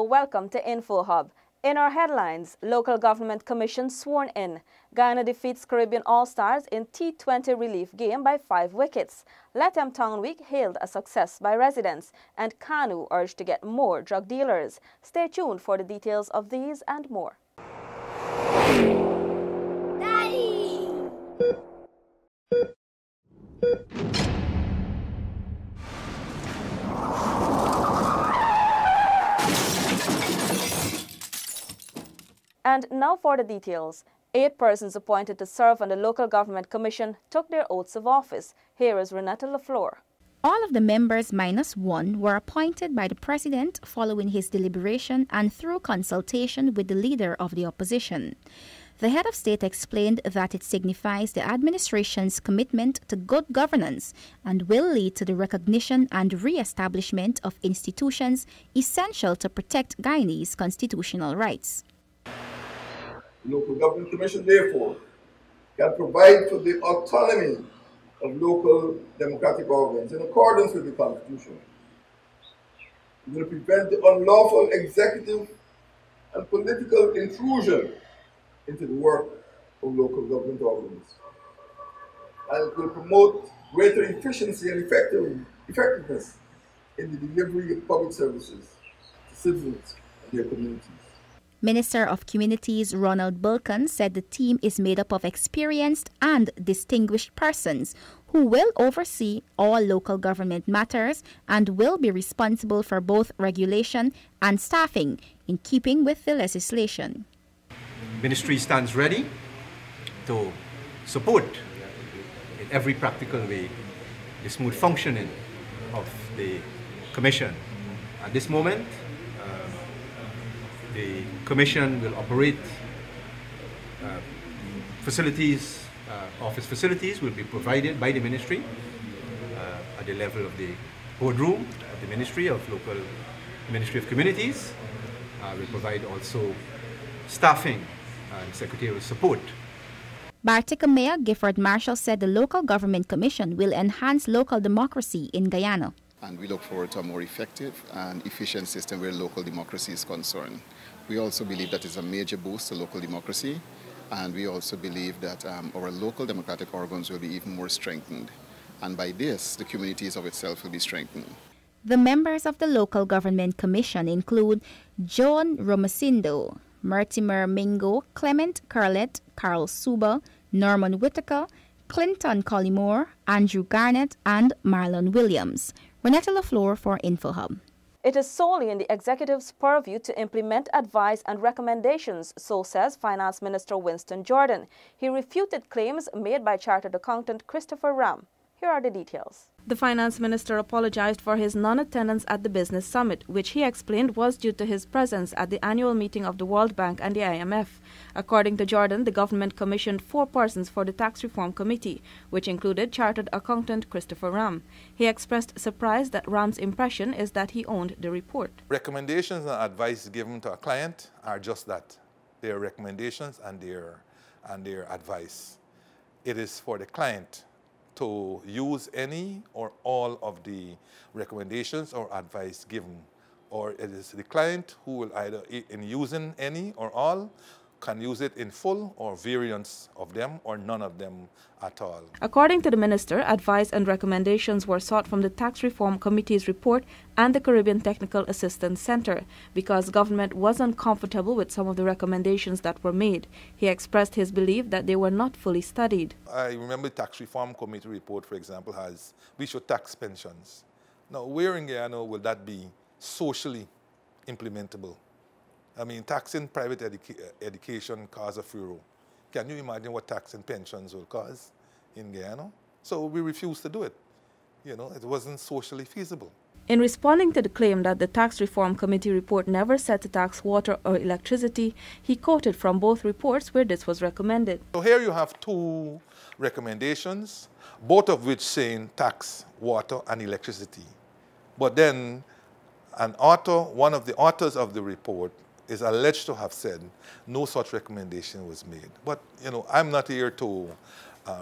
Hello, welcome to InfoHub. In our headlines, local government commission sworn in. Guyana defeats Caribbean All-Stars in T20 relief game by 5 wickets. Let Them Town Week hailed a success by residents, and Kanu urged to get more drug dealers. Stay tuned for the details of these and more. Daddy! And now for the details. 8 persons appointed to serve on the Local Government Commission took their oaths of office. Here is Renata LaFleur. All of the members minus 1 were appointed by the President following his deliberation and through consultation with the leader of the opposition. The head of state explained that it signifies the administration's commitment to good governance and will lead to the recognition and re-establishment of institutions essential to protect Guyanese constitutional rights. The Local Government Commission, therefore, can provide for the autonomy of local democratic organs in accordance with the Constitution. It will prevent the unlawful executive and political intrusion into the work of local government organs. And it will promote greater efficiency and effectiveness in the delivery of public services to citizens and their communities. Minister of Communities Ronald Bulkan said the team is made up of experienced and distinguished persons who will oversee all local government matters and will be responsible for both regulation and staffing in keeping with the legislation. Ministry stands ready to support in every practical way the smooth functioning of the Commission. At this moment, the Commission will operate office facilities will be provided by the Ministry at the level of the boardroom of the Ministry of Communities. Will provide also staffing and secretarial support. Bartica Mayor Gifford Marshall said the Local Government Commission will enhance local democracy in Guyana. And we look forward to a more effective and efficient system where local democracy is concerned. We also believe that it's a major boost to local democracy, and we also believe that our local democratic organs will be even more strengthened. And by this, the communities of itself will be strengthened. The members of the Local Government Commission include Joan Romasindo, Mortimer Mingo, Clement Curlett, Carl Suba, Norman Whitaker, Clinton Collymore, Andrew Garnett, and Marlon Williams. Renata LaFleur for InfoHub. It is solely in the executive's purview to implement advice and recommendations, so says Finance Minister Winston Jordan. He refuted claims made by Chartered Accountant Christopher Ram. Here are the details. The finance minister apologized for his non-attendance at the business summit, which he explained was due to his presence at the annual meeting of the World Bank and the IMF. According to Jordan, the government commissioned 4 persons for the Tax Reform Committee, which included Chartered Accountant Christopher Ram. He expressed surprise that Ram's impression is that he owned the report. Recommendations and advice given to a client are just that. They are recommendations and their advice. It is for the client to use any or all of the recommendations or advice given, or it is the client who will either, in using any or all, can use it in full or variants of them or none of them at all. According to the minister, advice and recommendations were sought from the Tax Reform Committee's report and the Caribbean Technical Assistance Center because government was uncomfortable with some of the recommendations that were made. He expressed his belief that they were not fully studied. I remember the Tax Reform Committee report, for example, has we should tax pensions. Now, where in Guyana will that be socially implementable? I mean, taxing private education causes a furor. Can you imagine what taxing pensions will cause in Guyana? So we refused to do it. You know, it wasn't socially feasible. In responding to the claim that the Tax Reform Committee report never said to tax water or electricity, he quoted from both reports where this was recommended. So here you have 2 recommendations, both of which saying tax water and electricity. But then one of the authors of the report is alleged to have said no such recommendation was made. But, you know, I'm not here to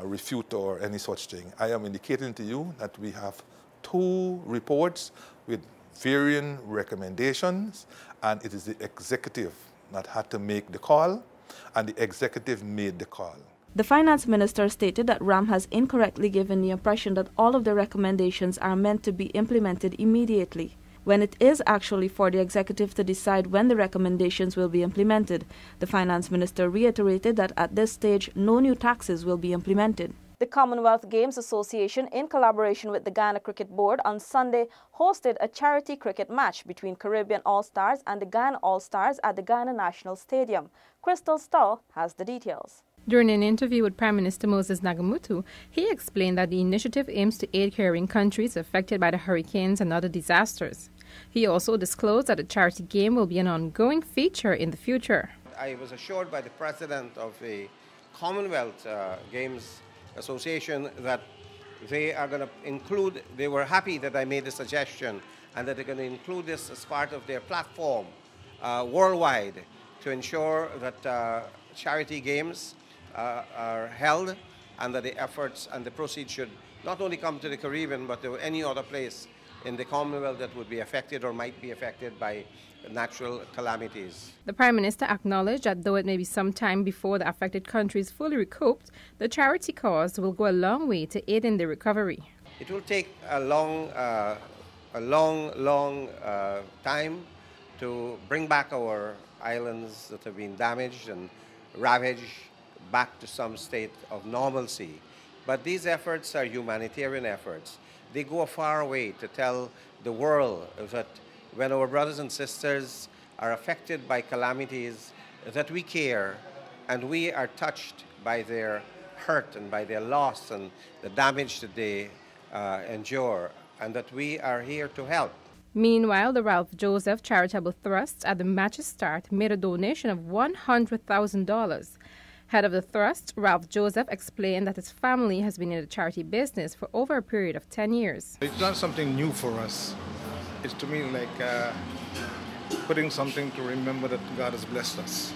refute or any such thing. I am indicating to you that we have 2 reports with varying recommendations, and it is the executive that had to make the call, and the executive made the call. The finance minister stated that RAM has incorrectly given the impression that all of the recommendations are meant to be implemented immediately, when it is actually for the executive to decide when the recommendations will be implemented. The finance minister reiterated that at this stage, no new taxes will be implemented. The Commonwealth Games Association, in collaboration with the Guyana Cricket Board, on Sunday hosted a charity cricket match between Caribbean All-Stars and the Guyana All-Stars at the Guyana National Stadium. Crystal Stahl has the details. During an interview with Prime Minister Moses Nagamutu, he explained that the initiative aims to aid carrying countries affected by the hurricanes and other disasters. He also disclosed that the charity game will be an ongoing feature in the future. I was assured by the president of the Commonwealth Games Association that they are going to include, they were happy that I made the suggestion, and that they're going to include this as part of their platform worldwide to ensure that charity games are held, and that the efforts and the proceeds should not only come to the Caribbean but to any other place in the Commonwealth that would be affected or might be affected by natural calamities. The Prime Minister acknowledged that though it may be some time before the affected countries fully recouped, the charity cause will go a long way to aid in the recovery. It will take a long time to bring back our islands that have been damaged and ravaged back to some state of normalcy. But these efforts are humanitarian efforts. They go a far way to tell the world that when our brothers and sisters are affected by calamities, that we care and we are touched by their hurt and by their loss and the damage that they endure, and that we are here to help. Meanwhile, the Ralph Joseph Charitable Trust at the match's start made a donation of $100,000. Head of the Trust, Ralph Joseph, explained that his family has been in the charity business for over a period of 10 years. It's not something new for us. It's to me like putting something to remember that God has blessed us,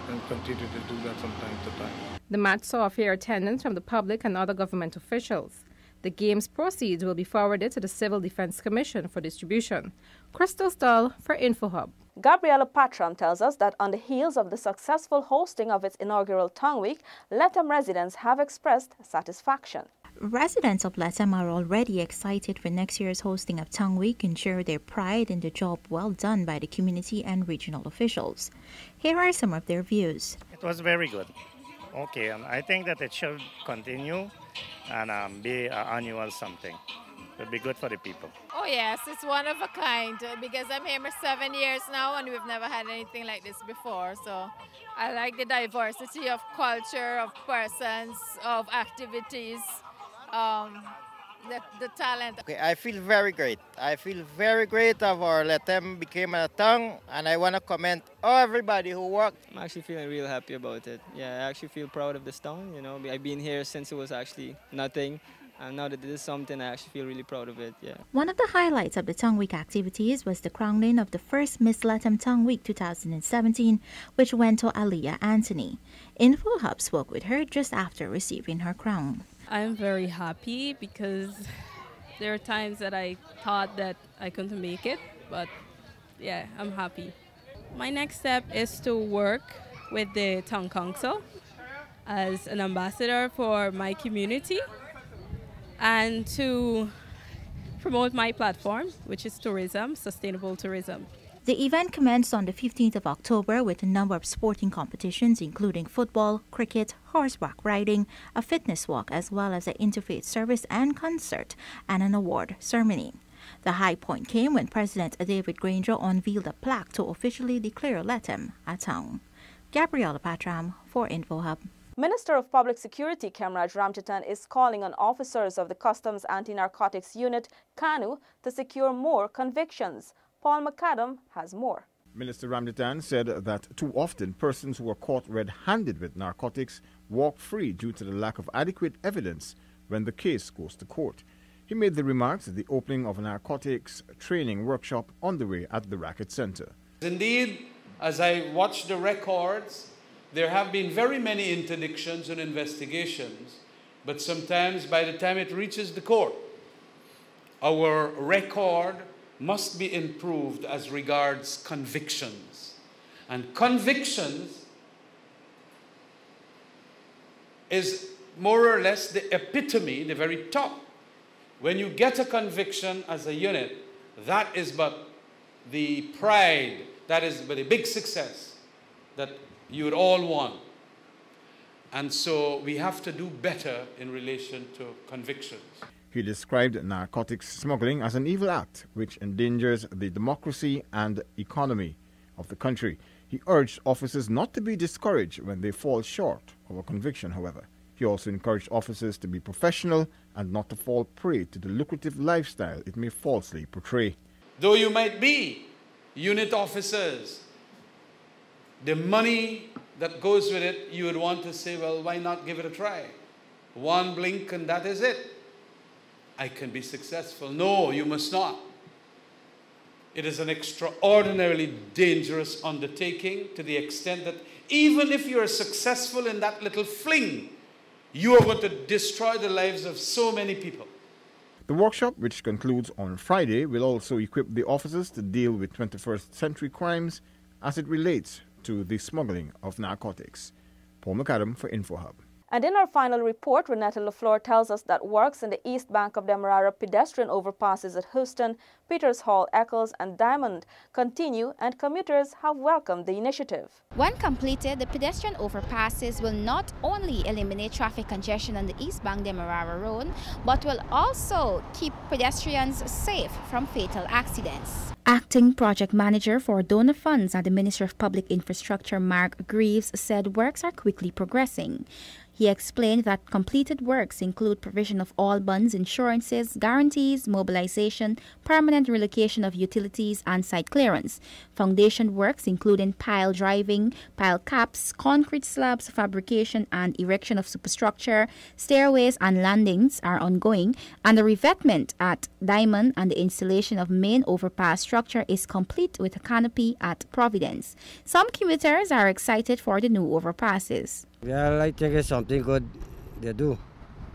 and continue to do that from time to time. The match saw a fair attendance from the public and other government officials. The game's proceeds will be forwarded to the Civil Defense Commission for distribution. Crystal Stahl for InfoHub. Gabriela Patram tells us that on the heels of the successful hosting of its inaugural Tongue Week, Lethem residents have expressed satisfaction. Residents of Lethem are already excited for next year's hosting of Tongue Week and share their pride in the job well done by the community and regional officials. Here are some of their views. It was very good. Okay, I think that it should continue and be an annual something. It would be good for the people. Oh yes, it's one of a kind because I'm here for 7 years now and we've never had anything like this before. So I like the diversity of culture, of persons, of activities, the talent. Okay, I feel very great. I feel very great of our Lethem became a tongue, and I want to commend everybody who worked. I'm actually feeling real happy about it. Yeah, I actually feel proud of this town. You know, I've been here since it was actually nothing. And now that it is something, I actually feel really proud of it, yeah. One of the highlights of the Tongue Week activities was the crowning of the first Miss Lethem Tongue Week 2017, which went to Aliyah Anthony. InfoHub spoke with her just after receiving her crown. I'm very happy because there are times that I thought that I couldn't make it, but yeah, I'm happy. My next step is to work with the Town Council as an ambassador for my community and to promote my platform, which is tourism, sustainable tourism. The event commenced on the 15th of October with a number of sporting competitions, including football, cricket, horseback riding, a fitness walk, as well as an interfaith service and concert and an award ceremony. The high point came when President David Granger unveiled a plaque to officially declare Lethem a town. Gabriela Patram for InfoHub. Minister of Public Security Kemraj Ramchitan is calling on officers of the Customs Anti-Narcotics Unit, KANU, to secure more convictions. Paul McAdam has more. Minister Ramchitan said that too often persons who are caught red-handed with narcotics walk free due to the lack of adequate evidence when the case goes to court. He made the remarks at the opening of a narcotics training workshop underway at the Racket Center. Indeed, as I watch the records, there have been very many interdictions and investigations, but sometimes by the time it reaches the court, our record must be improved as regards convictions. And convictions is more or less the epitome, the very top. When you get a conviction as a unit, that is but the pride, that is but a big success that you would all want. And so we have to do better in relation to convictions. He described narcotics smuggling as an evil act which endangers the democracy and economy of the country. He urged officers not to be discouraged when they fall short of a conviction, however. He also encouraged officers to be professional and not to fall prey to the lucrative lifestyle it may falsely portray. Though you might be unit officers, the money that goes with it, you would want to say, well, why not give it a try? One blink and that is it. I can be successful. No, you must not. It is an extraordinarily dangerous undertaking to the extent that even if you are successful in that little fling, you are going to destroy the lives of so many people. The workshop, which concludes on Friday, will also equip the officers to deal with 21st century crimes as it relates to the smuggling of narcotics. Paul McAdam for InfoHub. And in our final report, Renetta LaFleur tells us that works in the east bank of Demerara pedestrian overpasses at Houston, Peters Hall, Eccles and Diamond continue, and commuters have welcomed the initiative. When completed, the pedestrian overpasses will not only eliminate traffic congestion on the east bank Demerara Road, but will also keep pedestrians safe from fatal accidents. Acting project manager for donor funds at the Ministry of Public Infrastructure, Mark Greaves, said works are quickly progressing. He explained that completed works include provision of all bonds, insurances, guarantees, mobilization, permanent relocation of utilities, and site clearance. Foundation works, including pile driving, pile caps, concrete slabs, fabrication and erection of superstructure, stairways and landings are ongoing, and the revetment at Diamond and the installation of main overpass structure is complete with a canopy at Providence. Some commuters are excited for the new overpasses. Well, I think it's something good they do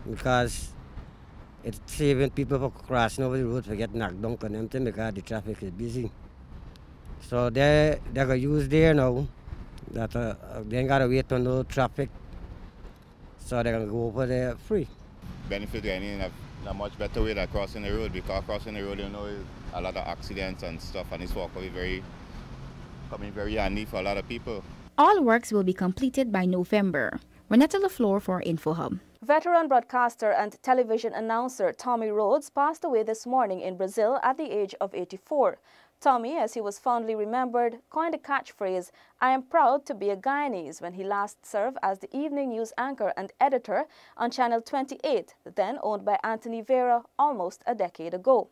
because it's saving people from crossing over the road for getting knocked down on them because the traffic is busy. So they're going to use there now that they ain't got to wait on no traffic. So they're going to go over there free. Benefit Guyana in a much better way than crossing the road, because crossing the road, you know, is a lot of accidents and stuff, and it's coming very handy for a lot of people. All works will be completed by November. Renetta LaFleur for InfoHub. Veteran broadcaster and television announcer Tommy Rhodes passed away this morning in Brazil at the age of 84. Tommy, as he was fondly remembered, coined the catchphrase, "I am proud to be a Guyanese," when he last served as the evening news anchor and editor on Channel 28, then owned by Anthony Vera, almost a decade ago.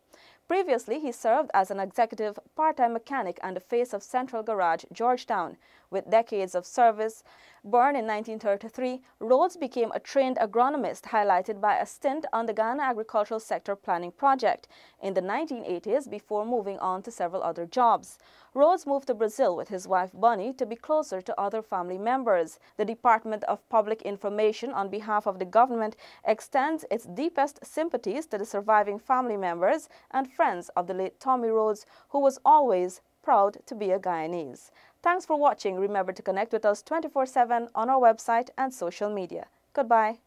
Previously, he served as an executive part-time mechanic and the face of Central Garage, Georgetown. With decades of service, born in 1933, Rhodes became a trained agronomist, highlighted by a stint on the Guyana Agricultural Sector Planning Project in the 1980s before moving on to several other jobs. Rhodes moved to Brazil with his wife Bunny to be closer to other family members. The Department of Public Information, on behalf of the government, extends its deepest sympathies to the surviving family members and friends of the late Tommy Rhodes, who was always proud to be a Guyanese. Thanks for watching. Remember to connect with us 24/7 on our website and social media. Goodbye.